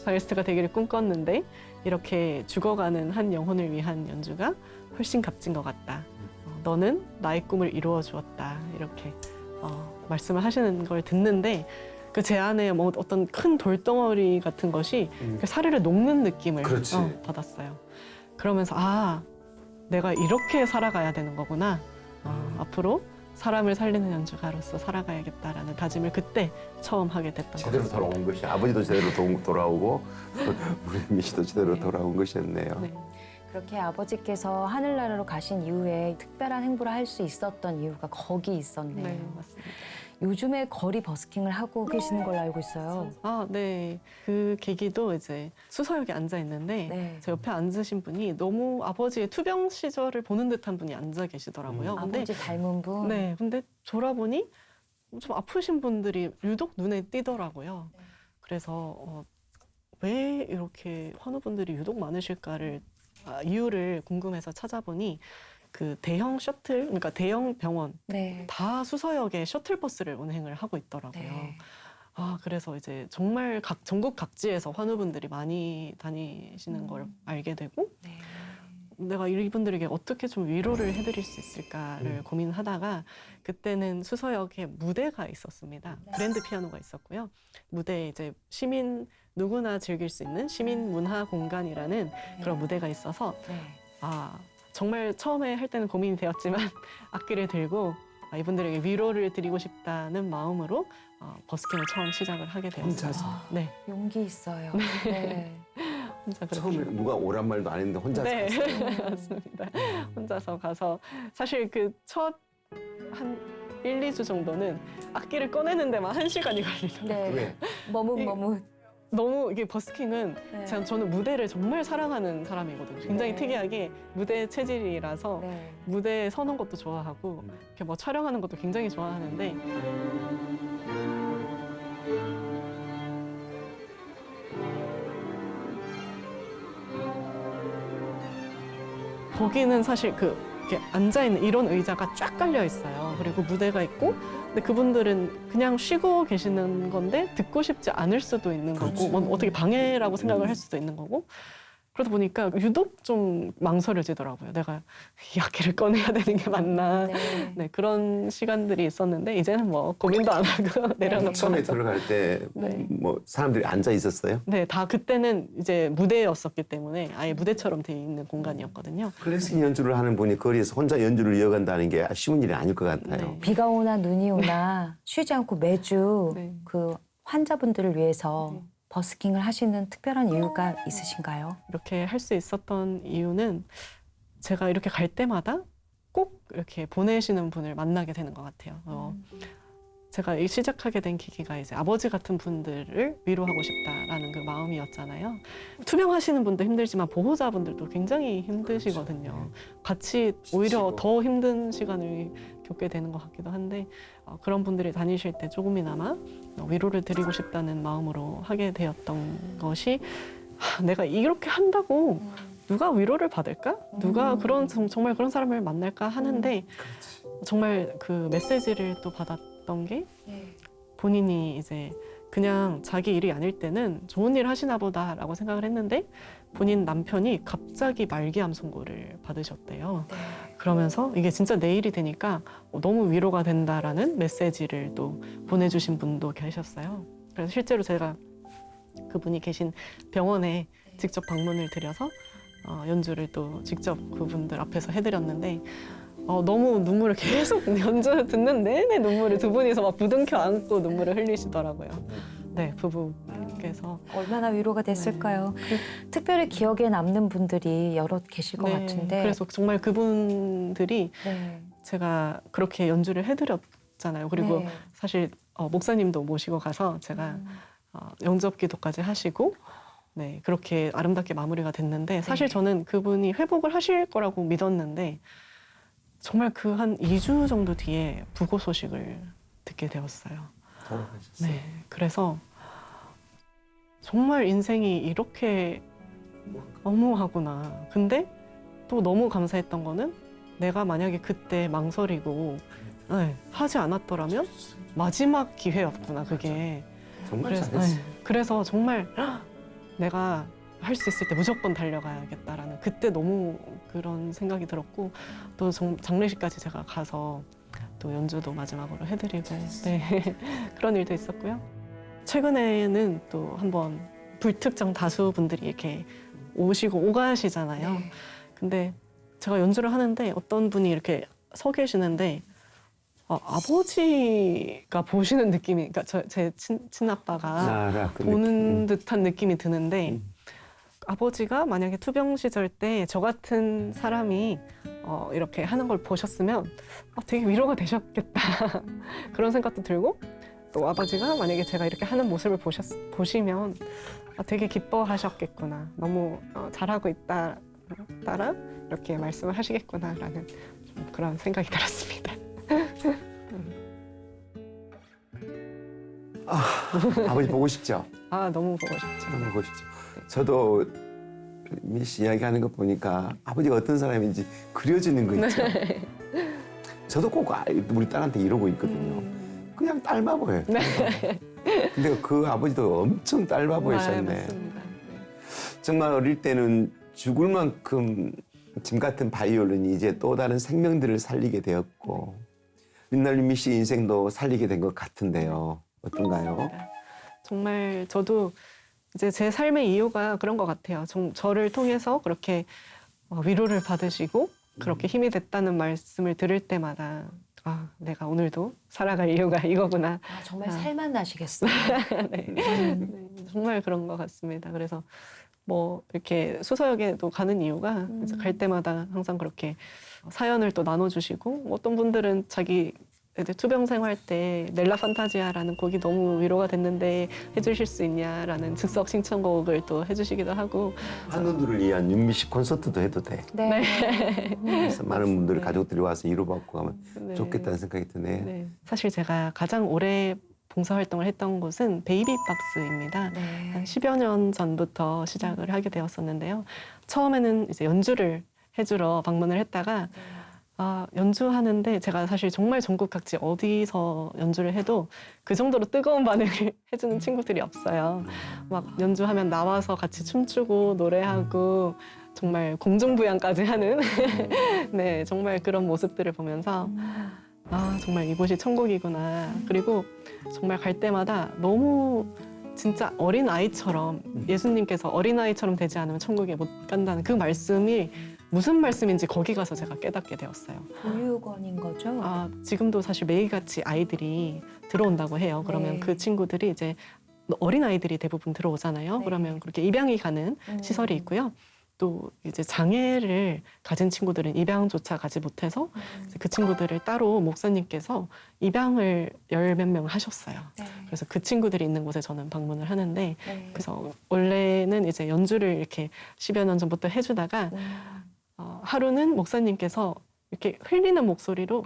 바이올리스트가 되기를 꿈꿨는데 이렇게 죽어가는 한 영혼을 위한 연주가 훨씬 값진 것 같다. 너는 나의 꿈을 이루어 주었다. 이렇게 말씀을 하시는 걸 듣는데 그 제 안에 뭐 어떤 큰 돌덩어리 같은 것이 그 사르르 녹는 느낌을 그렇지. 받았어요. 그러면서 내가 이렇게 살아가야 되는 거구나. 앞으로 사람을 살리는 연주가로서 살아가야겠다라는 다짐을 그때 처음 하게 됐던 것 제대로 같습니다. 돌아온 것이 아버지도 제대로 돌아오고 우리 윤미 씨도 제대로 돌아온 것이었네요. 네. 그렇게 아버지께서 하늘나라로 가신 이후에 특별한 행보를 할 수 있었던 이유가 거기 있었네요. 네, 맞습니다. 요즘에 거리 버스킹을 하고 계시는 걸로 알고 있어요. 네. 그 계기도 이제 수서역에 앉아 있는데 네. 제 옆에 앉으신 분이 너무 아버지의 투병 시절을 보는 듯한 분이 앉아 계시더라고요. 근데 아버지 닮은 분. 네, 근데 돌아보니 좀 아프신 분들이 유독 눈에 띄더라고요. 그래서 왜 이렇게 환우분들이 유독 많으실까를 이유를 궁금해서 찾아보니 그 대형 셔틀, 그러니까 대형 병원 네. 다 수서역에 셔틀버스를 운행을 하고 있더라고요. 네. 그래서 이제 정말 전국 각지에서 환우분들이 많이 다니시는 걸 알게 되고 네. 내가 이분들에게 어떻게 좀 위로를 해드릴 수 있을까를 고민하다가 그때는 수서역에 무대가 있었습니다. 그랜드 피아노가 있었고요. 무대에 이제 시민 누구나 즐길 수 있는 시민 문화 공간이라는 그런 무대가 있어서 네. 정말 처음에 할 때는 고민이 되었지만 악기를 들고 이분들에게 위로를 드리고 싶다는 마음으로 버스킹을 처음 시작을 하게 되었어요. 혼자서? 네, 용기 있어요. 네. 혼자 그렇게. 처음에 누가 오란 말도 안 했는데 혼자서 네, 갔어요. 맞습니다. 혼자서 가서 사실 그 첫 한 1, 2주 정도는 악기를 꺼내는 데만 1시간이 걸리더라고요. 네. 왜? 머뭇머뭇. 너무 이게 버스킹은 네. 저는 무대를 정말 사랑하는 사람이거든요. 굉장히 네. 특이하게 무대 체질이라서 네. 무대에 서는 것도 좋아하고 이렇게 뭐 촬영하는 것도 굉장히 좋아하는데 거기는 사실 이렇게 앉아있는 이런 의자가 쫙 깔려 있어요. 그리고 무대가 있고 근데 그분들은 그냥 쉬고 계시는 건데 듣고 싶지 않을 수도 있는 거고 뭐 어떻게 방해라고 생각을 할 수도 있는 거고 그러다 보니까 유독 좀 망설여지더라고요. 내가 이 악기를 꺼내야 되는 게 맞나. 네. 네, 그런 시간들이 있었는데 이제는 뭐 고민도 안 하고 내려놓고 처음에 하죠. 들어갈 때 네. 뭐 사람들이 앉아 있었어요? 네, 다 그때는 이제 무대였었기 때문에 아예 무대처럼 돼 있는 공간이었거든요. 클래식 연주를 하는 분이 거리에서 혼자 연주를 이어간다는 게 쉬운 일이 아닐 것 같아요. 네. 비가 오나 눈이 오나 쉬지 않고 매주 네. 그 환자분들을 위해서 네. 버스킹을 하시는 특별한 이유가 있으신가요? 이렇게 할 수 있었던 이유는 제가 이렇게 갈 때마다 꼭 이렇게 보내시는 분을 만나게 되는 것 같아요. 제가 시작하게 된 계기가 이제 아버지 같은 분들을 위로하고 싶다라는 그 마음이었잖아요. 투병하시는 분도 힘들지만 보호자분들도 굉장히 힘드시거든요. 같이 오히려 더 힘든 시간을 겪게 되는 것 같기도 한데 그런 분들이 다니실 때 조금이나마 위로를 드리고 싶다는 마음으로 하게 되었던 것이 내가 이렇게 한다고 누가 위로를 받을까? 누가 정말 그런 사람을 만날까 하는데 정말 그 메시지를 또 받았던 게 본인이 이제 그냥 자기 일이 아닐 때는 좋은 일 하시나 보다라고 생각을 했는데 본인 남편이 갑자기 말기암 선고를 받으셨대요. 그러면서 이게 진짜 내 일이 되니까 너무 위로가 된다라는 메시지를 또 보내주신 분도 계셨어요. 그래서 실제로 제가 그분이 계신 병원에 직접 방문을 드려서 연주를 또 직접 그분들 앞에서 해드렸는데 너무 눈물을 계속 연주 듣는 내내 눈물을 두 분이서 막 부둥켜 안고 눈물을 흘리시더라고요. 네, 부부께서. 얼마나 위로가 됐을까요? 특별히 기억에 남는 분들이 여럿 계실 것 같은데. 그래서 정말 그분들이 네. 제가 그렇게 연주를 해드렸잖아요. 그리고 네. 사실 목사님도 모시고 가서 제가 영접 기도까지 하시고 네, 그렇게 아름답게 마무리가 됐는데 사실 저는 그분이 회복을 하실 거라고 믿었는데 정말 그 한 2주 정도 뒤에 부고 소식을 듣게 되었어요. 돌아가셨어요. 네, 그래서 정말 인생이 이렇게 엄무하구나. 근데 또 너무 감사했던 거는 내가 만약에 그때 망설이고 하지 않았더라면 마지막 기회였구나, 그게. 정말 그래서, 잘했어요. 그래서 정말 내가 할 수 있을 때 무조건 달려가야겠다라는 그때 너무 그런 생각이 들었고 또 장례식까지 제가 가서 또 연주도 마지막으로 해드리고 그런 일도 있었고요. 최근에는 또 한번 불특정 다수분들이 이렇게 오시고 오가시잖아요. 근데 제가 연주를 하는데 어떤 분이 이렇게 서 계시는데 아버지가 보시는 느낌이, 그러니까 제 친아빠가 보는 듯한 느낌이 드는데 아버지가 만약에 투병 시절 때 저 같은 사람이 이렇게 하는 걸 보셨으면 되게 위로가 되셨겠다 그런 생각도 들고 또 아버지가 만약에 제가 이렇게 하는 모습을 보시면 되게 기뻐하셨겠구나, 너무 잘하고 있다 따라 이렇게 말씀을 하시겠구나라는 좀 그런 생각이 들었습니다. 아버지 보고 싶죠? 너무 보고 싶죠. 너무 보고 싶죠. 저도 미 씨 이야기하는 거 보니까 아버지가 어떤 사람인지 그려지는 거 있죠. 저도 꼭 우리 딸한테 이러고 있거든요. 그냥 닮아 보여요. 근데 그 아버지도 엄청 닮아 보이셨네. 맞습니다. 정말 어릴 때는 죽을 만큼 짐 같은 바이올린이 이제 또 다른 생명들을 살리게 되었고 린날미 씨 인생도 살리게 된 것 같은데요. 어떤가요? 맞습니다. 정말 저도 이제 제 삶의 이유가 그런 것 같아요. 저를 통해서 그렇게 위로를 받으시고 그렇게 힘이 됐다는 말씀을 들을 때마다 내가 오늘도 살아갈 이유가 이거구나. 정말 살만 나시겠어요. 네, 정말 그런 것 같습니다. 그래서 뭐 이렇게 수서역에도 가는 이유가 이제 갈 때마다 항상 그렇게 사연을 또 나눠주시고 어떤 분들은 자기 투병 생활 때 넬라 판타지아라는 곡이 너무 위로가 됐는데 해주실 수 있냐라는 즉석 신청곡을 또 해주시기도 하고 한우들을 위한 윤미 씨 콘서트도 해도 돼. 그래서 많은 분들 가족들이 와서 위로받고 가면 좋겠다는 생각이 드네요. 네. 사실 제가 가장 오래 봉사활동을 했던 곳은 베이비박스입니다. 한 10여 년 전부터 시작을 하게 되었었는데요. 처음에는 이제 연주를 해주러 방문을 했다가 연주하는데 제가 사실 정말 전국 각지 어디서 연주를 해도 그 정도로 뜨거운 반응을 해주는 친구들이 없어요. 막 연주하면 나와서 같이 춤추고 노래하고 정말 공중부양까지 하는 네, 정말 그런 모습들을 보면서 정말 이곳이 천국이구나. 그리고 정말 갈 때마다 너무 진짜 어린 아이처럼 예수님께서 어린 아이처럼 되지 않으면 천국에 못 간다는 그 말씀이 무슨 말씀인지 거기 가서 제가 깨닫게 되었어요. 보육원인 거죠? 지금도 사실 매일같이 아이들이 들어온다고 해요. 그러면 그 친구들이 이제 어린 아이들이 대부분 들어오잖아요. 그러면 그렇게 입양이 가는 시설이 있고요. 또 이제 장애를 가진 친구들은 입양조차 가지 못해서 그 친구들을 따로 목사님께서 입양을 열 몇 명을 하셨어요. 그래서 그 친구들이 있는 곳에 저는 방문을 하는데 그래서 원래는 이제 연주를 이렇게 10여 년 전부터 해주다가 하루는 목사님께서 이렇게 흘리는 목소리로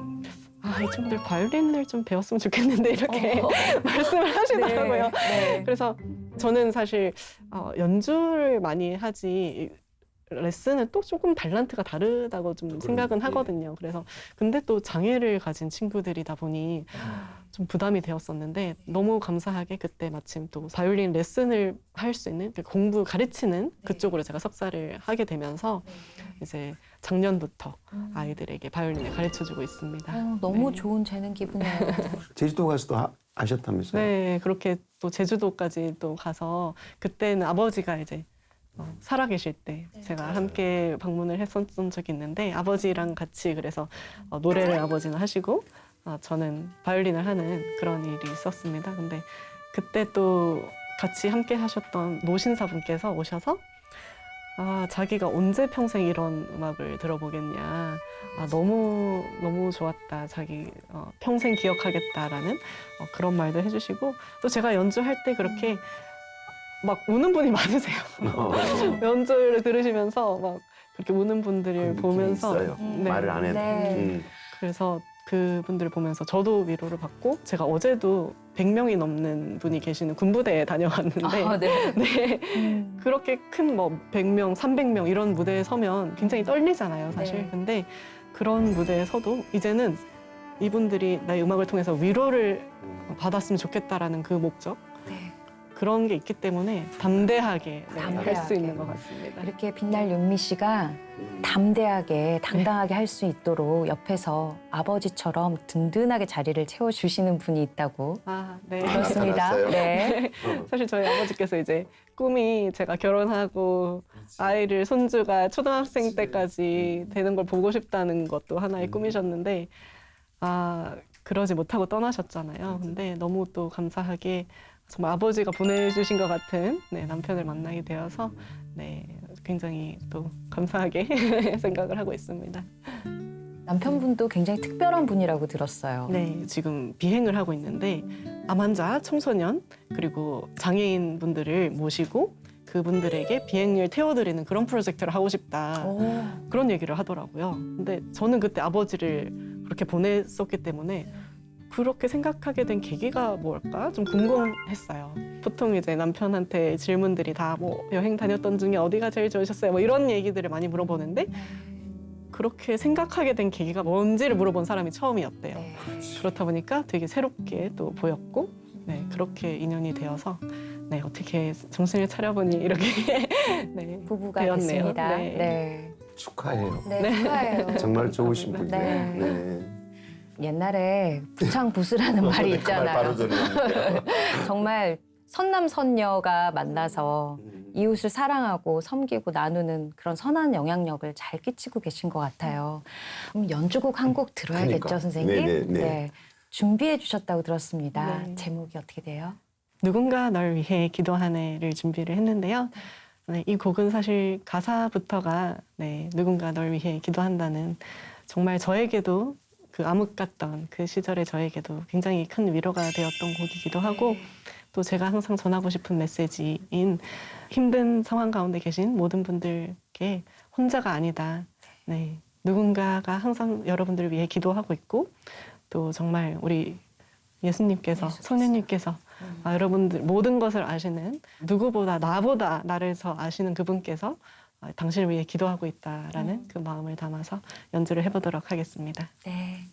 이 친구들 바이올린을 좀 배웠으면 좋겠는데 이렇게 말씀을 하시더라고요. 네. 그래서 저는 사실 연주를 많이 하지 레슨은 또 조금 달란트가 다르다고 좀 생각은 하거든요. 그래서 근데 또 장애를 가진 친구들이다 보니 좀 부담이 되었었는데 너무 감사하게 그때 마침 또 바이올린 레슨을 할 수 있는 공부 가르치는 그쪽으로 제가 석사를 하게 되면서 이제 작년부터 아이들에게 바이올린을 가르쳐주고 있습니다. 너무 네. 좋은 재능 기부네요. 제주도 가서도 아셨다면서요? 네, 그렇게 또 제주도까지 또 가서 그때는 아버지가 이제 살아계실 때 제가 함께 방문을 했었던 적이 있는데 아버지랑 같이 그래서 노래를 아버지는 하시고 저는 바이올린을 하는 그런 일이 있었습니다. 근데 그때 또 같이 함께 하셨던 노신사분께서 오셔서 자기가 언제 평생 이런 음악을 들어보겠냐. 너무 너무 좋았다. 자기 평생 기억하겠다라는 그런 말도 해주시고 또 제가 연주할 때 그렇게 막 우는 분이 많으세요. 연주를 들으시면서 막 그렇게 우는 분들을 보면서 있어요. 말을 안 해도. 네. 그래서 그분들을 보면서 저도 위로를 받고 제가 어제도 100명이 넘는 분이 계시는 군부대에 다녀왔는데 네. 네. 그렇게 큰 뭐 100명, 300명 이런 무대에 서면 굉장히 떨리잖아요, 사실. 네. 근데 그런 무대에 서도 이제는 이분들이 나의 음악을 통해서 위로를 받았으면 좋겠다라는 그 목적 네. 그런 게 있기 때문에 담대하게 할 수 담대하게. 있는 것 같습니다. 이렇게 빛날 윤미 씨가 담대하게 당당하게 할 수 있도록 옆에서 아버지처럼 든든하게 자리를 채워주시는 분이 있다고 네. 그렇습니다. 나타났어요? 네. 사실 저희 아버지께서 이제 꿈이 제가 결혼하고 아이를 손주가 초등학생 때까지 되는 걸 보고 싶다는 것도 하나의 꿈이셨는데 그러지 못하고 떠나셨잖아요. 근데 너무 또 감사하게 정말 아버지가 보내주신 것 같은 남편을 만나게 되어서 굉장히 또 감사하게 생각을 하고 있습니다. 남편분도 굉장히 특별한 분이라고 들었어요. 네, 지금 비행을 하고 있는데 암환자, 청소년 그리고 장애인 분들을 모시고 그분들에게 비행을 태워드리는 그런 프로젝트를 하고 싶다. 그런 얘기를 하더라고요. 근데 저는 그때 아버지를 그렇게 보냈었기 때문에 그렇게 생각하게 된 계기가 뭘까? 좀 궁금했어요. 보통 이제 남편한테 질문들이 다 뭐 여행 다녔던 중에 어디가 제일 좋으셨어요? 뭐 이런 얘기들을 많이 물어보는데 그렇게 생각하게 된 계기가 뭔지를 물어본 사람이 처음이었대요. 네. 그렇다 보니까 되게 새롭게 또 보였고 그렇게 인연이 되어서 어떻게 정신을 차려보니 이렇게 부부가 되었네요. 됐습니다. 네. 네. 축하해요. 네, 축하해요. 정말 좋으신 분이에요. 네. 네. 옛날에 부창부수라는 말이 그 말 있잖아요. 바로 들으니까. 정말 선남선녀가 만나서 이웃을 사랑하고 섬기고 나누는 그런 선한 영향력을 잘 끼치고 계신 것 같아요. 그럼 연주곡 한 곡 들어야겠죠, 그러니까. 선생님? 네. 준비해 주셨다고 들었습니다. 네. 제목이 어떻게 돼요? 누군가 널 위해 기도하네를 준비를 했는데요. 이 곡은 사실 가사부터가 누군가 널 위해 기도한다는 정말 저에게도 그 암흑 같던 그 시절의 저에게도 굉장히 큰 위로가 되었던 곡이기도 하고 또 제가 항상 전하고 싶은 메시지인 힘든 상황 가운데 계신 모든 분들께 혼자가 아니다. 누군가가 항상 여러분들을 위해 기도하고 있고 또 정말 우리 예수님께서 성령님께서 여러분들 모든 것을 아시는 누구보다 나보다 나를 더 아시는 그분께서 당신을 위해 기도하고 있다라는 그 마음을 담아서 연주를 해보도록 하겠습니다. 네.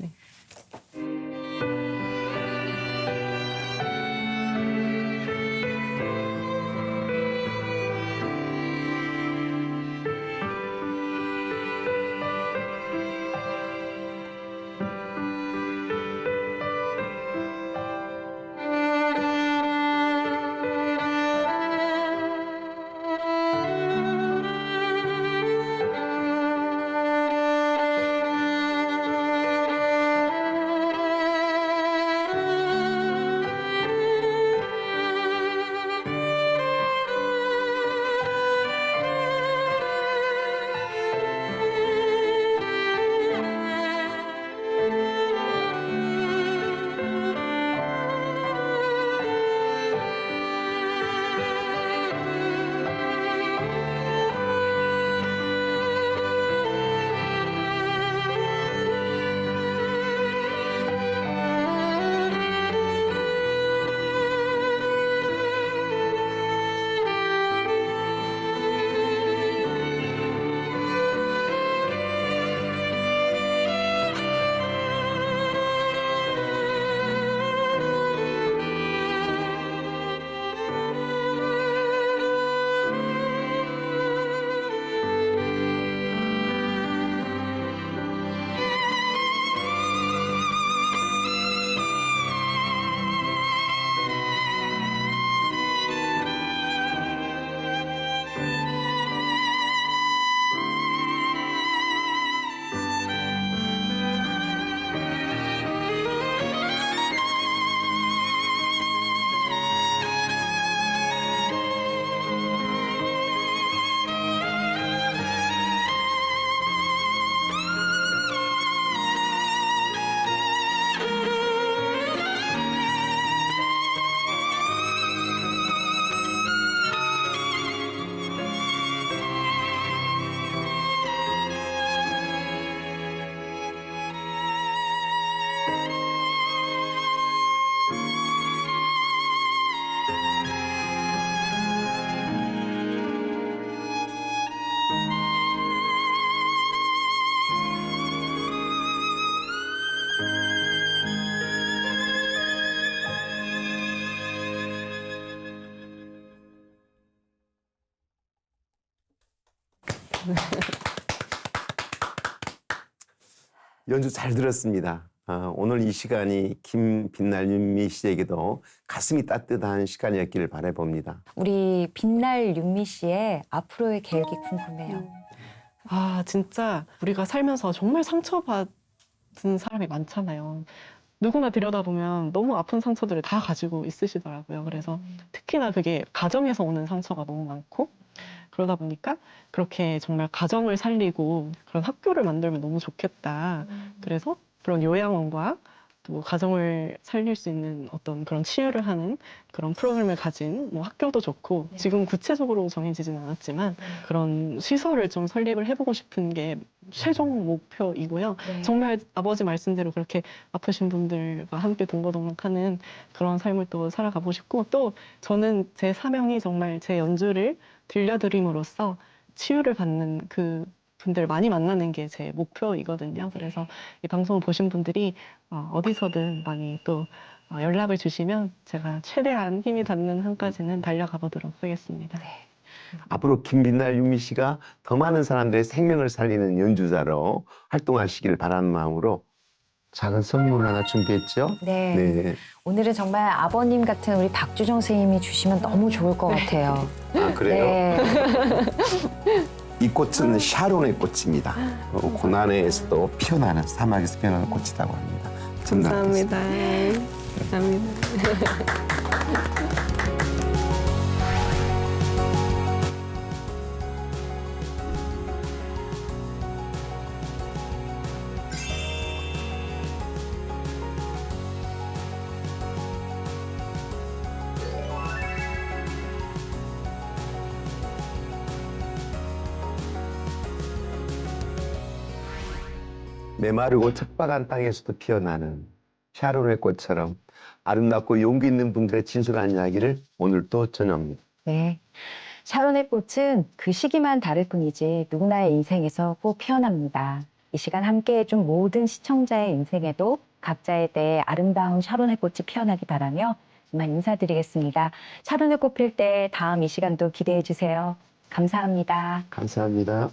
연주 잘 들었습니다. 오늘 이 시간이 김빛날 윤미 씨에게도 가슴이 따뜻한 시간이었기를 바라봅니다. 우리 빛날 윤미 씨의 앞으로의 계획이 궁금해요. 아, 진짜 우리가 살면서 정말 상처받은 사람이 많잖아요. 누구나 들여다보면 너무 아픈 상처들을 다 가지고 있으시더라고요. 그래서 특히나 그게 가정에서 오는 상처가 너무 많고, 그러다 보니까 그렇게 정말 가정을 살리고 그런 학교를 만들면 너무 좋겠다. 그래서 그런 요양원과 또 가정을 살릴 수 있는 어떤 그런 치유를 하는 그런 프로그램을 가진 뭐 학교도 좋고, 지금 구체적으로 정해지지는 않았지만 그런 시설을 좀 설립을 해보고 싶은 게 최종 목표이고요. 정말 아버지 말씀대로 그렇게 아프신 분들과 함께 동거동락하는 그런 삶을 또 살아가고 싶고, 또 저는 제 사명이 정말 제 연주를 들려드림으로써 치유를 받는 그 분들 많이 만나는 게 제 목표이거든요. 그래서 이 방송을 보신 분들이 어디서든 많이 또 연락을 주시면 제가 최대한 힘이 닿는 한까지는 달려가 보도록 하겠습니다. 앞으로 김빛날 윤미 씨가 더 많은 사람들의 생명을 살리는 연주자로 활동하시기를 바라는 마음으로 작은 선물 하나 준비했죠? 네. 네. 오늘은 정말 아버님 같은 우리 박주정 선생님이 주시면 너무 좋을 것 같아요. 아, 그래요? 네. 이 꽃은 샤론의 꽃입니다. 고난에서도 피어나는, 사막에서 피어나는 꽃이라고 합니다. 감사합니다. 감사합니다. 메마르고 척박한 땅에서도 피어나는 샤론의 꽃처럼 아름답고 용기 있는 분들의 진솔한 이야기를 오늘 또 전합니다. 네. 샤론의 꽃은 그 시기만 다를 뿐이지 누구나의 인생에서 꼭 피어납니다. 이 시간 함께 해준 모든 시청자의 인생에도 각자에 대해 아름다운 샤론의 꽃이 피어나기 바라며 이만 인사드리겠습니다. 샤론의 꽃 필 때 다음 이 시간도 기대해 주세요. 감사합니다. 감사합니다.